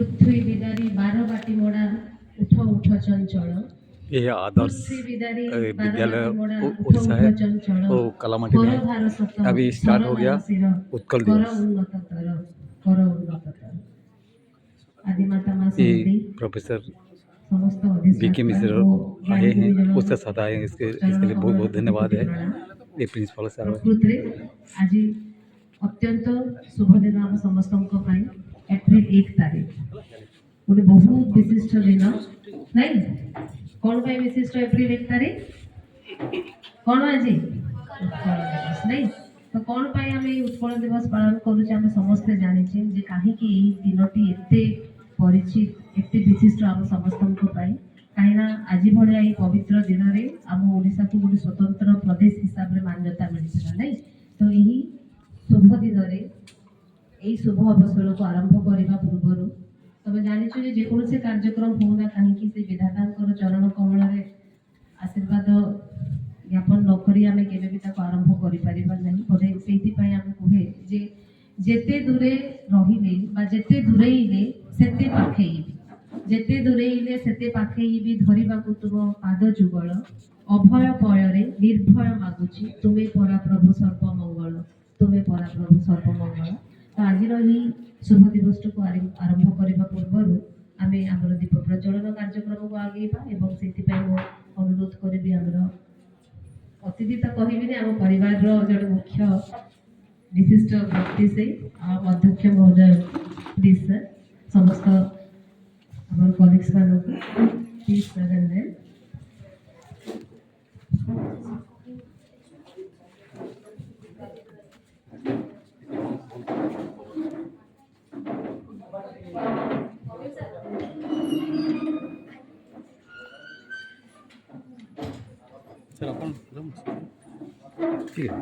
पृथ्वी बिदारी 12 बाटी मोड़ा उठ उठ चंचल। यह आदर्श पृथ्वी बिदारी 12 विद्यालय बाटी मोड़ा उठ उड़ीसा है उठ चंचल। वो कलामाटी में कर भार सत अभी स्टार्ट हो गया उत्कल कर दिवस। उन्नत तर कर उन्नत तर। आदिमाता माँ ये समृद्धि प्रोफेसर समस्त बीके अधिष्ठाता मिश्र ओ आए ज्ञानी हैं, गुरुजनों उसके साथ आए हैं, इसके लिए बहुत बहुत धन्यवाद है। ये प्रिंसिपल साहब प्रकृति आज अत्यंत शुभ दिन आम समस्त एप्रिल 1 तारीख गोटे बहुत विशिष्ट दिन नहीं कौन पाई विशिष्ट एप्रिल 1 तारीख कौन आज उत्कल दिवस नहीं तो कौन पाई आम उत्कल दिवस पालन करुचे समस्ते जानिचे जे कहीं दिनटी एते परिचित एते विशिष्ट आम समस्त कहीं आज भाया ये पवित्र दिन में आम ओडिशा को गोटे स्वतंत्र प्रदेश हिसाब से मान्यता मिलता नहीं तो यही शुभ दिन में शुभ अवसर को आरंभ करने पूर्व तुम जाच जेकोसी कार्यक्रम होना कहीं से विधाता चरण कमल आशीर्वाद ज्ञापन नक आरंभ कर बोधे से कहे जेते दूरे रहिले जेते दूरेले सेते पाखेइबी जेते दूरेले सेते पाखेइबी धरिबा तुम पाद जुगल अभय पयरे निर्भय मागुची तुम्हें परा प्रभु सर्वमंगल तुम्हें परा प्रभु सर्वमंगल। तो आज ही शुभ दिवस को आरंभ करने पूर्व आम आम दीप प्रज्वलन कार्यक्रम को आगेबा और से अनुरोध करी आमर अतिथि तो कहबी आम परिवार जो मुख्य विशिष्ट व्यक्ति से अध्यक्ष महोदय प्लीज सर समस्त आम कलिग्स मान please sir and then sir अपन ठीक है।